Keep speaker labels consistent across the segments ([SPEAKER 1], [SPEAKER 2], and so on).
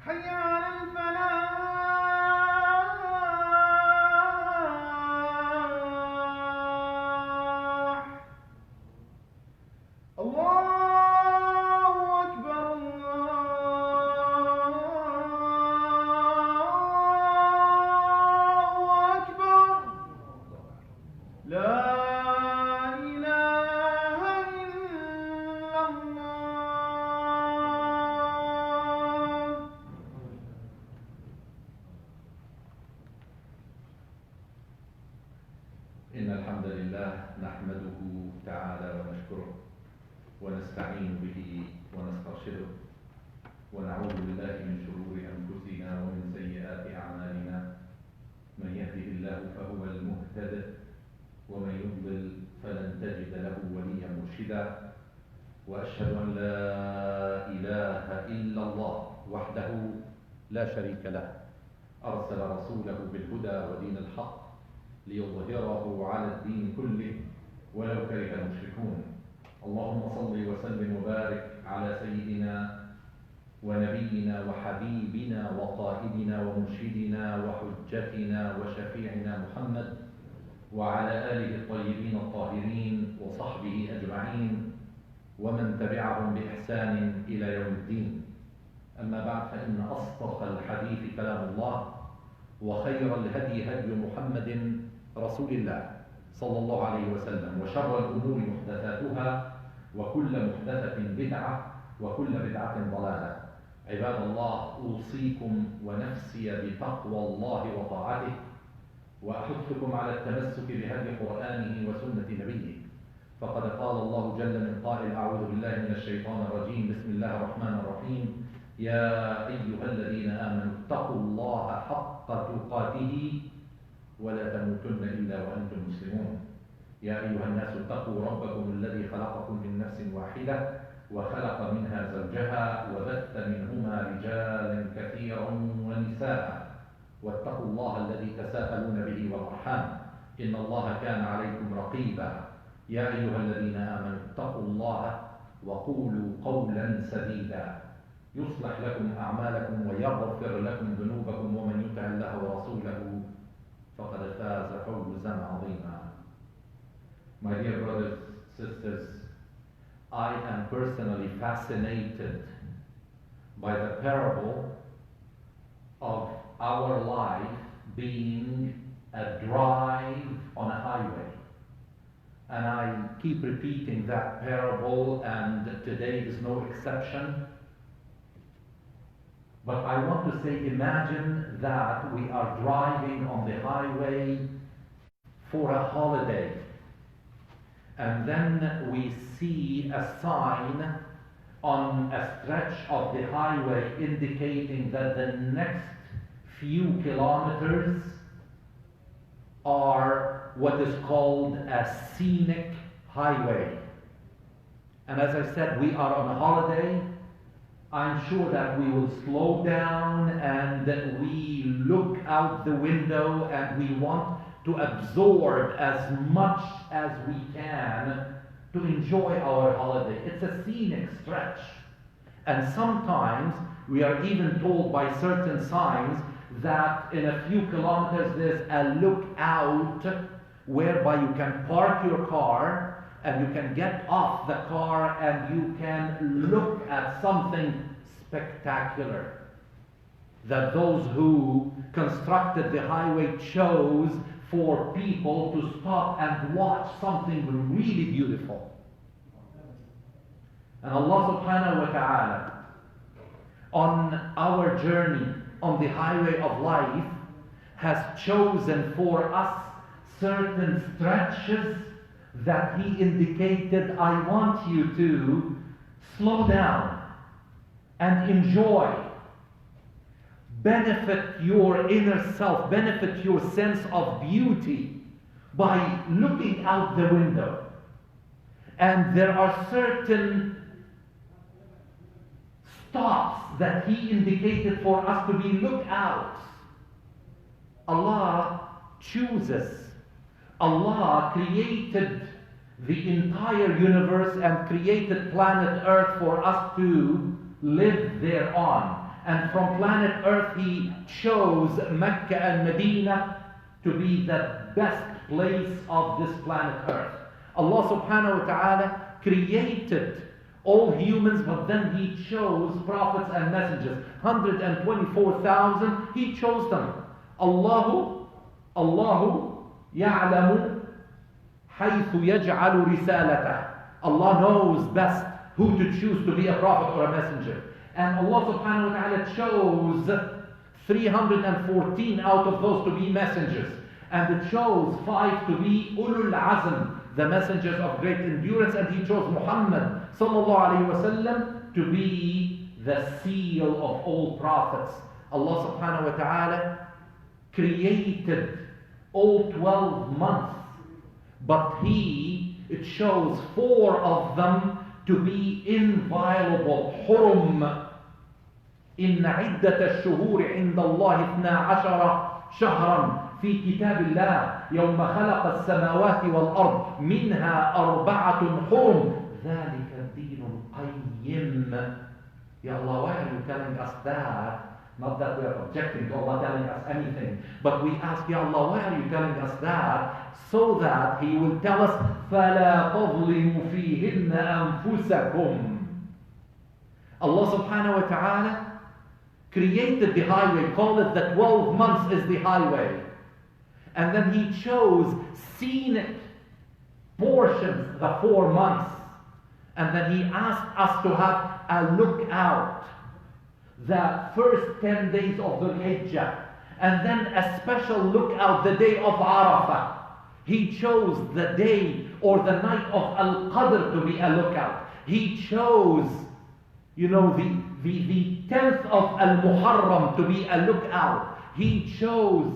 [SPEAKER 1] حي على الفلاح. الله أكبر الله أكبر. لا إله إلا الله.
[SPEAKER 2] إن الحمد لله نحمده تعالى ونشكره ونستعين به ونسترشده ونعوذ بالله من شرور أنفسنا ومن سيئات أعمالنا. من يهده الله فهو المهتد ومن يضلل فلن تجد له وليا مرشدا. وأشهد أن لا إله إلا الله وحده لا شريك له أرسل رسوله بالهدى ودين الحق ليظهره على الدين كله ولو كره المشركون. اللهم صل وسلم وبارك على سيدنا ونبينا وحبيبنا وقائدنا ومرشدنا وحجتنا وشفيعنا محمد وعلى آله الطيبين الطاهرين وصحبه أجمعين ومن تبعهم بإحسان إلى يوم الدين. أما بعد، فإن أصدق الحديث كلام الله وخير الهدي هدي محمد رسول الله صلى الله عليه وسلم، وشر الأمور محدثاتها وكل محدثة بدعة وكل بدعة ضلالة. عباد الله، أوصيكم ونفسي بتقوى الله وطاعته، وأحثكم على التمسك بهدي قرآنه وسنة نبيه. فقد قال الله جل من قائل: أعوذ بالله من الشيطان الرجيم، بسم الله الرحمن الرحيم. يا أيها الذين آمنوا اتقوا الله حق تقاته ولا تموتن إلا وأنتم مسلمون. يا أيها الناس اتقوا ربكم الذي خلقكم من نفس واحدة وخلق منها زوجها وبث منهما رجالا كثيرا ونساء، واتقوا الله الذي تساءلون به والأرحام إن الله كان عليكم رقيبا. يا أيها الذين آمنوا اتقوا الله وقولوا قولا سديدا يصلح لكم أعمالكم ويغفر لكم ذنوبكم، ومن يطع الله ورسوله فقد فاز فوزا عظيما. My dear brothers, sisters, I am personally fascinated by the parable of our life being a drive on a highway. And I keep repeating that parable, and today is no exception. But I want to say, imagine that we are driving on the highway for a holiday, and then we see a sign on a stretch of the highway indicating that the next few kilometers are what is called a scenic highway. And as I said, we are on a holiday. I'm sure that we will slow down and that we look out the window and we want to absorb as much as we can to enjoy our holiday. It's a scenic stretch. And sometimes we are even told by certain signs that in a few kilometers there's a lookout whereby you can park your car and you can get off the car and you can look at something spectacular that those who constructed the highway chose for people to stop and watch something really beautiful. And Allah subhanahu wa ta'ala, on our journey on the highway of life, has chosen for us certain stretches that He indicated, I want you to slow down and enjoy. Benefit your inner self, benefit your sense of beauty by looking out the window. And there are certain stops that He indicated for us to be lookouts. Allah chooses. Allah created the entire universe and created planet Earth for us to live thereon. And from planet Earth, He chose Mecca and Medina to be the best place of this planet Earth. Allah subhanahu wa ta'ala created all humans, but then He chose prophets and messengers. 124,000, He chose them. Allahu ya'lamu haythu yaj'alu risalatah. Allah knows best who to choose to be a prophet or a messenger. And Allah subhanahu wa ta'ala chose 314 out of those to be messengers. And it chose 5 to be ulul azm, the messengers of great endurance. And He chose Muhammad sallallahu alayhi wa sallam to be the seal of all prophets. Allah subhanahu wa ta'ala created all 12 months, but He chose 4 of them to be inviolable. حرم إن عدة الشهور عند الله 12 شهرا في كتاب الله يوم خلق السماوات والأرض منها 4 حرم ذلك الدين القيم. Ya Allah, why are you telling us that? Not that we are objecting to Allah telling us anything, but we ask, Ya Allah, why are you telling us that? So that He will tell us, فَلَا تَظْلِمُوا فِيهِنَّ أَنفُسَكُمْ. Allah subhanahu wa ta'ala created the highway, called it the 12 months is the highway. And then He chose scenic portions, the 4 months. And then He asked us to have a lookout, the first 10 days of the Hijjah, and then a special lookout the day of Arafah. He chose the day or the night of Al-Qadr to be a lookout. He chose, the 10th of Al-Muharram to be a lookout. He chose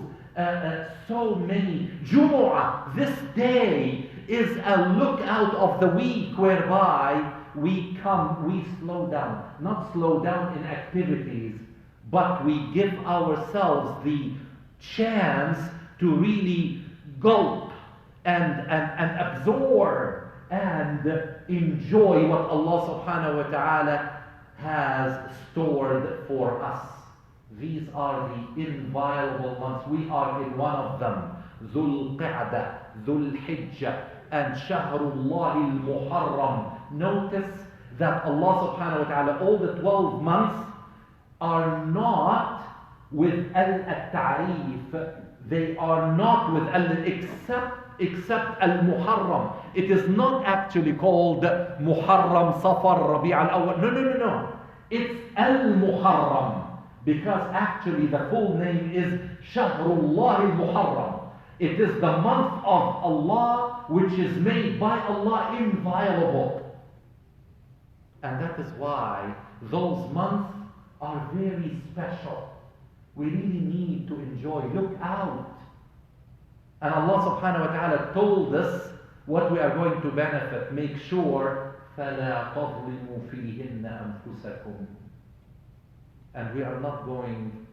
[SPEAKER 2] so many. Jumu'ah, this day is a lookout of the week whereby we slow down. Not slow down in activities, but we give ourselves the chance to really gulp and absorb and enjoy what Allah subhanahu wa ta'ala has stored for us. These are the inviolable months. We are in one of them. Dhul Qa'dah, Dhul Hijjah, and Shahrullah al-Muharram. Notice that Allah subhanahu wa ta'ala, all the 12 months are not with al-Ta'rif. They are not with except al-Muharram. It is not actually called Muharram, Safar, Rabi' al-Awwal. No. It's al-Muharram. Because actually the full name is Shahrullah al-Muharram. It is the month of Allah which is made by Allah inviolable. And that is why those months are very special. We really need to enjoy. Look out. And Allah subhanahu wa ta'ala told us what we are going to benefit. Make sure فَلَا تَظْلِمُوا فِيهِنَّ أَنفُسَكُمْ. And we are not going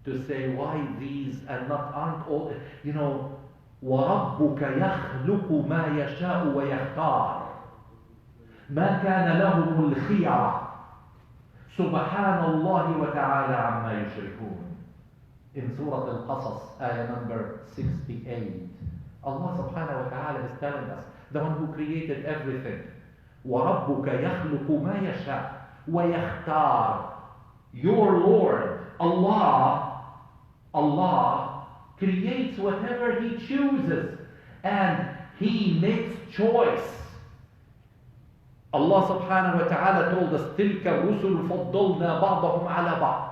[SPEAKER 2] to say why these and aren't all, وَرَبُّكَ يَخْلُقُ مَا يَشَاءُ وَيَخْتَارُ مَا كَانَ لَهُمُ الْخِيَرَةُ سُبْحَانَ اللَّهِ وَتَعَالَى عَمَّا يُشْرِكُونَ. In Surah Al-Qasas, ayah number 68, Allah subhanahu wa ta'ala is telling us, the one who created everything, وَرَبُّكَ يَخْلُقُ مَا يَشَاءُ وَيَخْتَارُ. Your Lord, Allah creates whatever He chooses, and He makes choice. Allah subhanahu wa ta'ala told us, تِلْكَ الرُّسُلُ فَضَّلْنَا بَعْضَهُمْ عَلَى بَعْضٍ.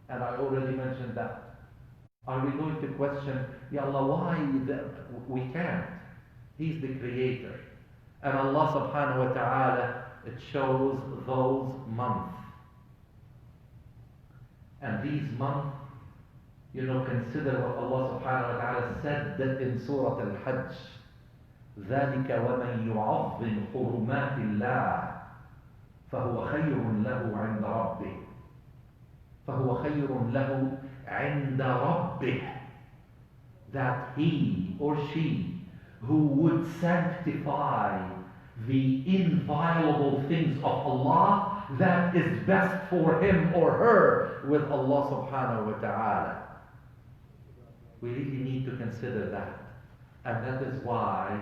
[SPEAKER 2] And I already mentioned that. Are we going to question, Ya Allah, why? We can't. He's the creator. And Allah subhanahu wa ta'ala chose those months. And these months, consider what Allah subhanahu wa ta'ala said in Surah Al-Hajj. ذَلِكَ وَمَنْ يُعَظِّمْ حُرُمَاتِ اللَّهِ فَهُوَ خَيْرٌ لَهُ عِنْدَ رَبِّهِ. فَهُوَ خَيْرٌ لَهُ عِنْدَ رَبِّهِ. That he or she who would sanctify the inviolable things of Allah, that is best for him or her with Allah subhanahu wa ta'ala. We really need to consider that. And that is why,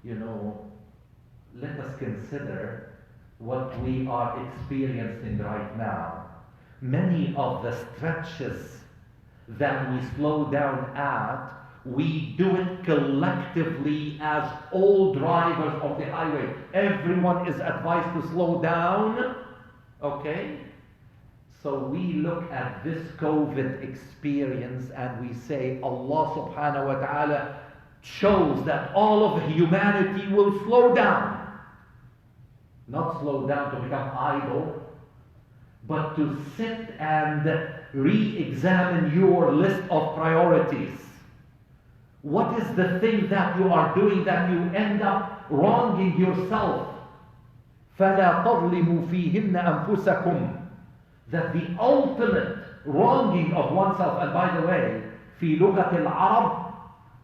[SPEAKER 2] let us consider what we are experiencing right now. Many of the stretches that we slow down at, we do it collectively as all drivers of the highway. Everyone is advised to slow down. Okay? So we look at this COVID experience and we say Allah subhanahu wa ta'ala shows that all of humanity will slow down. Not slow down to become idle, but to sit and re-examine your list of priorities. What is the thing that you are doing that you end up wronging yourself? فَلَا تَظْلِمُوا فِيهِنَّ أَنفُسَكُمْ. That the ultimate wronging of oneself, and by the way, في لغة العرب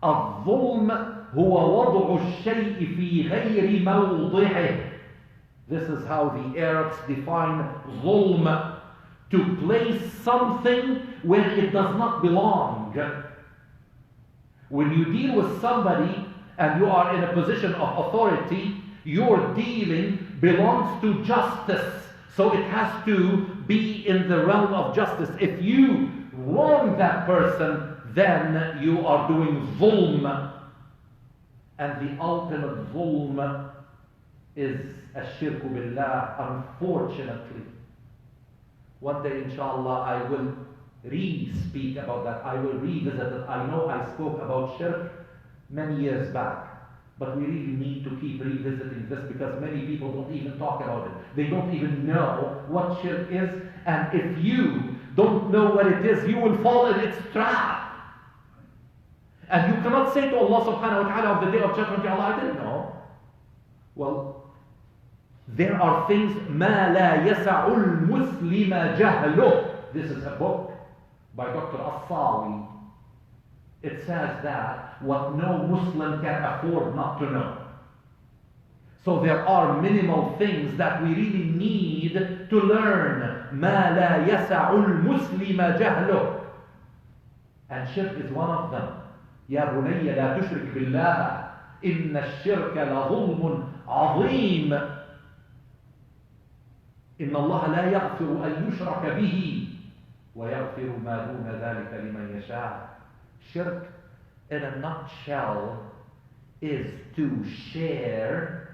[SPEAKER 2] الظلم هو وضع الشيء في غير موضعه. This is how the Arabs define ظلم, to place something where it does not belong. When you deal with somebody and you are in a position of authority, your dealing belongs to justice. So it has to be in the realm of justice. If you wrong that person, then you are doing zulm. And the ultimate zulm is ash-shirku billah, unfortunately. One day, inshallah, I will re-speak about that. I will revisit it. I know I spoke about shirk many years back. But we really need to keep revisiting this because many people don't even talk about it. They don't even know what shirk is. And if you don't know what it is, you will fall in its trap. And you cannot say to Allah subhanahu wa ta'ala on the day of judgment, Ya Allah, I didn't know. Well, there are things, مَا لَا يَسَعُ الْمُسْلِمَ جَهْلُهُ. This is a book by Dr. Assawi. It says that what no Muslim can afford not to know. So there are minimal things that we really need to learn. مَا لَا يَسَعُ الْمُسْلِمَ جَهْلُهُ. And shirk is one of them. يَا بُنَيَّ لَا تُشْرِكْ بِاللَّهِ إِنَّ الشِّرْكَ لَظُلْمٌ عَظِيمٌ. إِنَّ اللَّهَ لَا يَغْفِرُ أَن يُشْرَكَ بِهِ وَيَغْفِرُ مَا دُونَ ذَلِكَ لِمَنْ يَشَاءُ. Shirk, in a nutshell, is to share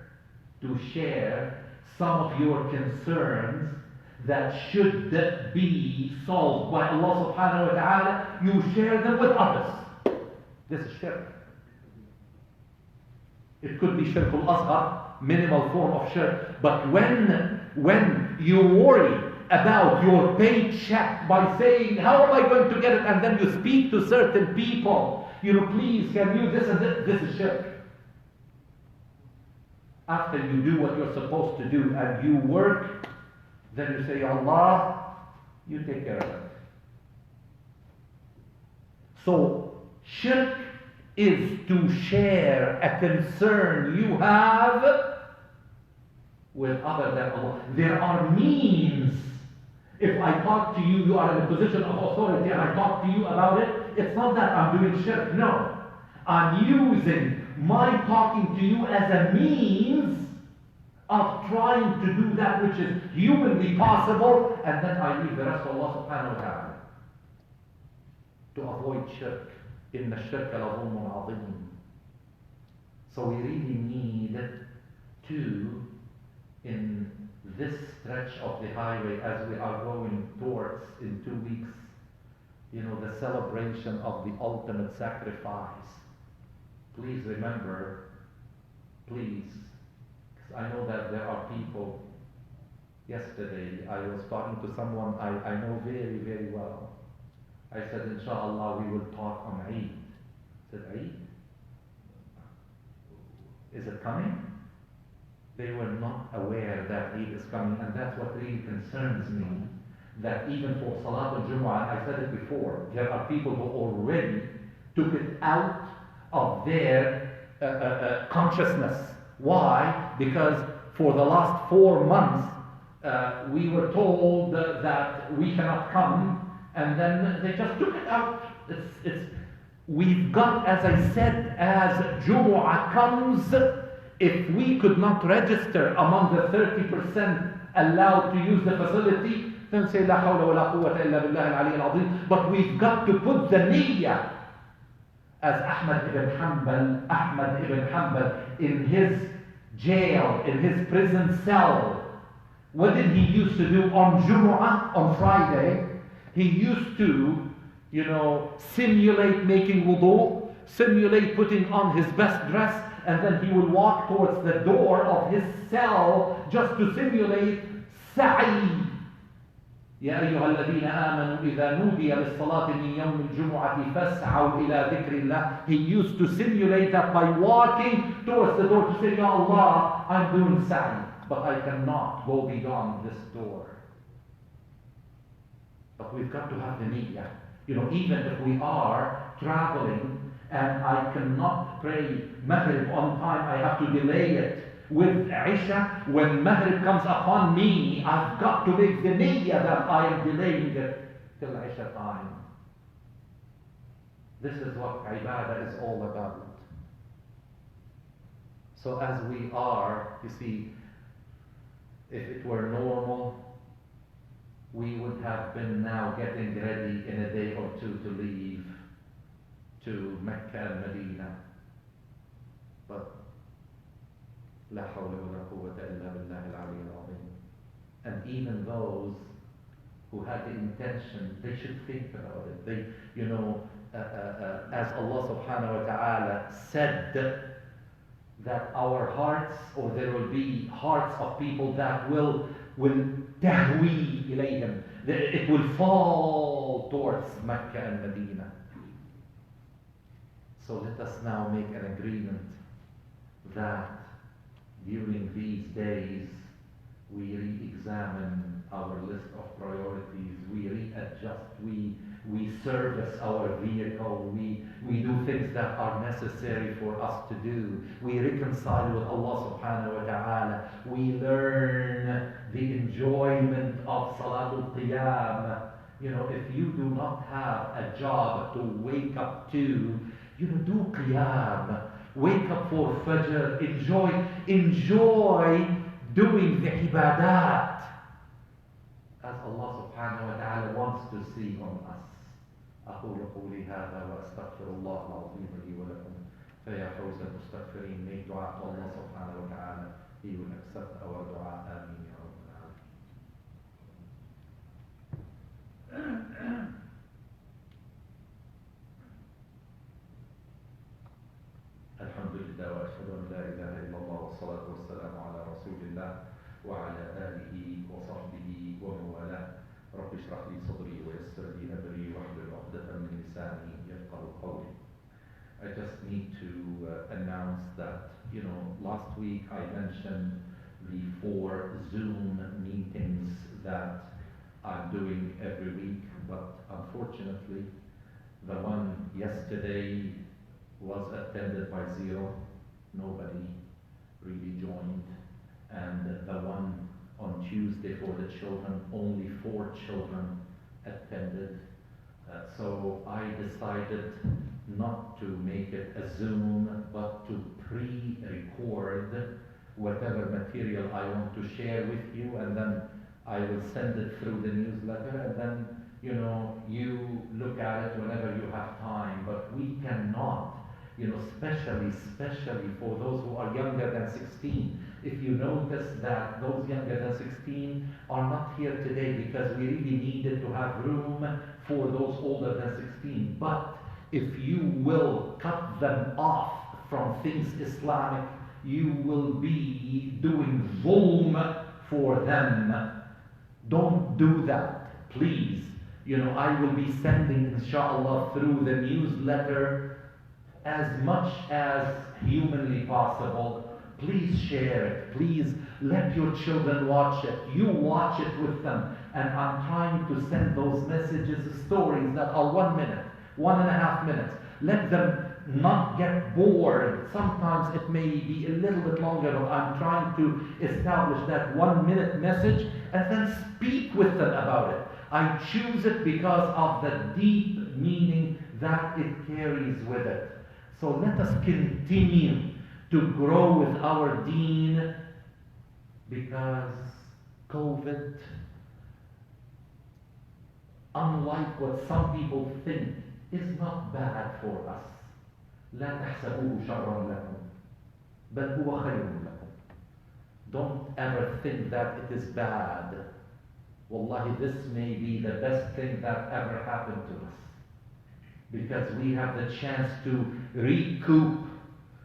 [SPEAKER 2] some of your concerns that should be solved by Allah subhanahu wa ta'ala. You share them with others. This is shirk. It could be shirk al-asghar, minimal form of shirk. But when you worry about your paycheck by saying, how am I going to get it? And then you speak to certain people, please, can you, this is shirk. After you do what you're supposed to do and you work, then you say, Allah, you take care of it. So, shirk is to share a concern you have with other than Allah. There are means. If I talk to you, you are in a position of authority and I talk to you about it, it's not that I'm doing shirk. No. I'm using my talking to you as a means of trying to do that which is humanly possible, and then I leave the rest of Allah subhanahu wa ta'ala. To avoid shirk. إِنَّ الشِّرْكَ لَظُلْمٌ عَظِيمٌ. So we really need to, in this stretch of the highway as we are going towards in 2 weeks, the celebration of the ultimate sacrifice. Please remember, please, because I know that there are people. Yesterday I was talking to someone I know very, very well. I said, inshallah, we will talk on Eid. I said, Eid? Is it coming? They were not aware that Eid is coming, and that's what really concerns me. That even for Salat al-Jumu'ah, I said it before, there are people who already took it out of their consciousness. Why? Because for the last 4 months, we were told that we cannot come, and then they just took it out. We've got, as I said, as Jumu'ah comes, if we could not register among the 30% allowed to use the facility, then say La hawla wa la quwwata illa billah al-ali al-azim. But we've got to put the niyyah. As Ahmad ibn Hanbal in his jail, in his prison cell, what did he used to do on Jumu'ah, on Friday? He used to, simulate making wudu, simulate putting on his best dress, and then he would walk towards the door of his cell just to simulate sa'i. يا أيها الذين آمنوا إذا نودي للصلاة من يوم الجمعة فاسعوا إلى ذكر الله. He used to simulate that by walking towards the door to say, Ya Allah, I'm doing sa'i, but I cannot go beyond this door. But we've got to have the niyyah. Even if we are traveling and I cannot pray Maghrib on time, I have to delay it. With Isha, when Maghrib comes upon me, I've got to make the niyyah that I am delaying it till Isha time. This is what ibadah is all about. So as we are, you see, if it were normal, we would have been now getting ready in a day or two to leave to Mecca and Medina. But La hawla wa la quwwata illa billah al-ali al-azim. And even those who had the intention, they should think about it. They, as Allah subhanahu wa ta'ala said that our hearts, or there will be hearts of people that will tahwi ilayhim. It will fall towards Mecca and Medina. So let us now make an agreement that during these days we re-examine our list of priorities, we readjust, we service our vehicle, we do things that are necessary for us to do, we reconcile with Allah subhanahu wa ta'ala, we learn the enjoyment of Salatul Qiyam. If you do not have a job to wake up to, do Qiyam. Wake up for Fajr, enjoy doing the ibadat as Allah subhanahu wa ta'ala wants to see on us. أقول قولي هذا وأستغفر الله العظيم لي ولكم فيا فوز المستغفرين. Make dua to Allah subhanahu wa ta'ala. He will accept our dua. Ameen ya Rabbal Alamin. الحمد لله وأشهد أن لا إله إلا الله والصلاة والسلام على رسول الله وعلى آله وصحبه ومن والاه. رب اشرح لي صدري ويسر لي أمري واحلل عقدة من لساني يفقهوا قولي. I just need to announce that, last week I mentioned the 4 Zoom meetings that I'm doing every week, but unfortunately the one yesterday was attended by 0. Nobody really joined. And the one on Tuesday for the children, only 4 children attended. So I decided not to make it a Zoom, but to pre-record whatever material I want to share with you, and then I will send it through the newsletter, and then you look at it whenever you have time. But we cannot, especially for those who are younger than 16. If you notice that those younger than 16 are not here today because we really needed to have room for those older than 16. But if you will cut them off from things Islamic, you will be doing zulm for them. Don't do that, please. I will be sending, inshallah, through the newsletter as much as humanly possible. Please share it. Please let your children watch it. You watch it with them. And I'm trying to send those messages, stories that are 1 minute, 1.5 minutes. Let them not get bored. Sometimes it may be a little bit longer, but I'm trying to establish that 1 minute message and then speak with them about it. I choose it because of the deep meaning that it carries with it. So let us continue to grow with our deen, because COVID, unlike what some people think, is not bad for us. لا تحسبوه شرا لكم بل هو خير لكم. Don't ever think that it is bad. Wallahi, this may be the best thing that ever happened to us, because we have the chance to recoup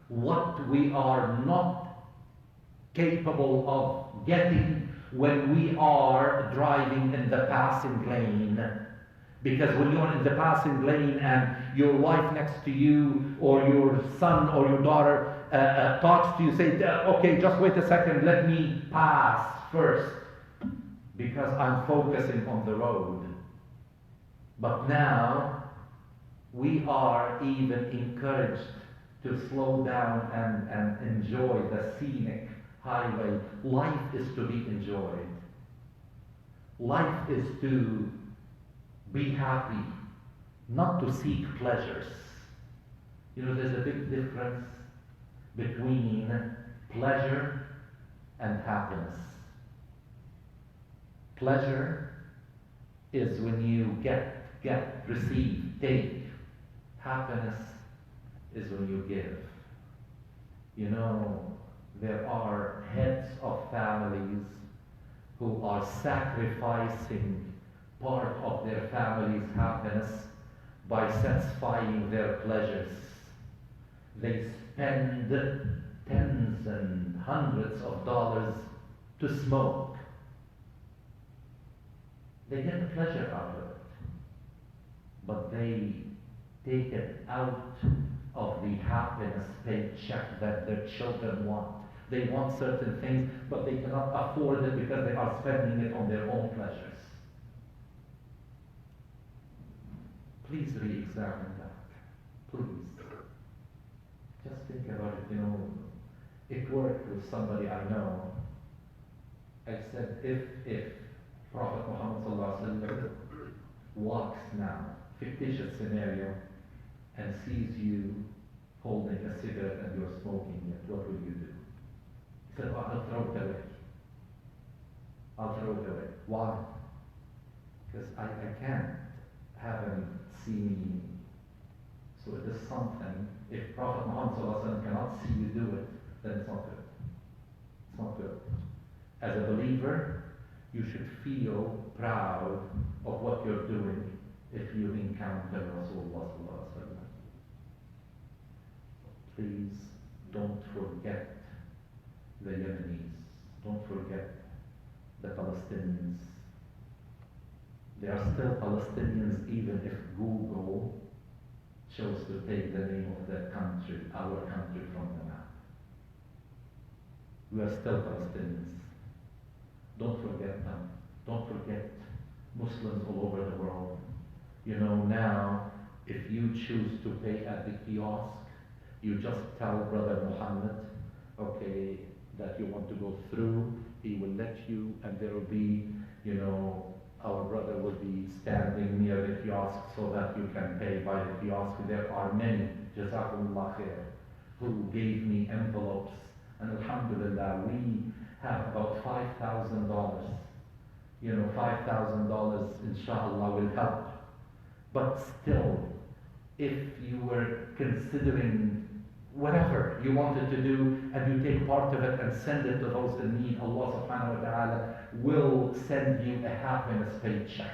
[SPEAKER 2] what we are not capable of getting when we are driving in the passing lane. Because when you're in the passing lane and your wife next to you, or your son or your daughter talks to you, say, okay, just wait a second, let me pass first, because I'm focusing on the road. But now we are even encouraged to slow down and enjoy the scenic highway. Life is to be enjoyed. Life is to be happy, not to seek pleasures. You know, there's a big difference between pleasure and happiness. Pleasure is when you get, receive, take. Happiness is when you give. You know, there are heads of families who are sacrificing part of their family's happiness by satisfying their pleasures. They spend tens and hundreds of dollars to smoke. They get the pleasure out of it, but they take it out of the happiness paycheck that their children want. They want certain things, but they cannot afford it because they are spending it on their own pleasures. Please re-examine that. Please. Just think about it. You know, it worked with somebody I know. I said, if Prophet Muhammad walks now, fictitious scenario, and sees you holding a cigarette and you're smoking it, what will you do? He said, I'll throw it away. I'll throw it away. Why? Because I can't have him see me. So it is something. If Prophet Muhammad cannot see you do it, then it's not good. It's not good. As a believer, you should feel proud of what you're doing if you encounter Rasulullah sallallahu alaihi wasallam. Please don't forget the Yemenis. Don't forget the Palestinians. They are still Palestinians even if Google chose to take the name of their country, our country, from the map. We are still Palestinians. Don't forget them. Don't forget Muslims all over the world. You know, now, if you choose to pay at the kiosk, you just tell Brother Muhammad, okay, that you want to go through. He will let you, and there will be, you know, our brother will be standing near the kiosk so that you can pay by the kiosk. There are many, Jazakumullah khair, who gave me envelopes, and alhamdulillah, we have about $5,000. You know, $5,000 inshallah will help. But still, if you were considering whatever you wanted to do and you take part of it and send it to those in need, Allah subhanahu wa ta'ala will send you a happiness paycheck.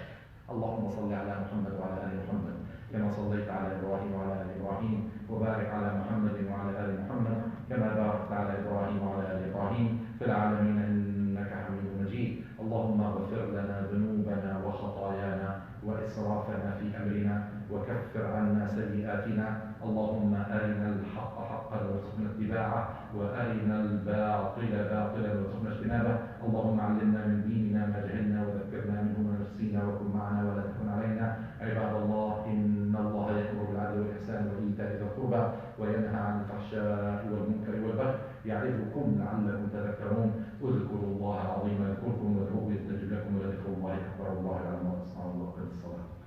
[SPEAKER 2] Allahumma salli ala Muhammad wa ala ali Muhammad كما صليت على إبراهيم وعلى آل إبراهيم وبارك على محمد وعلى آل محمد كما باركت على إبراهيم وعلى آل إبراهيم في العالمين إنك حميد مجيد. اللهم اغفر لنا ذنوبنا وخطايانا وإسرافنا في أمرنا وكفر عنا سيئاتنا. اللهم أرنا الحق حقا وارزقنا اتباعه وأرنا الباطل باطلا وارزقنا اجتنابه. اللهم علمنا من ديننا ما جهلنا وذكرنا منه ما نسينا وكن معنا ولا تكن علينا. عباد الله، إن الله يأمر بالعدل والإحسان وإيتاء ذي القربى والله أعلم وأسمع الله قد الصلاة.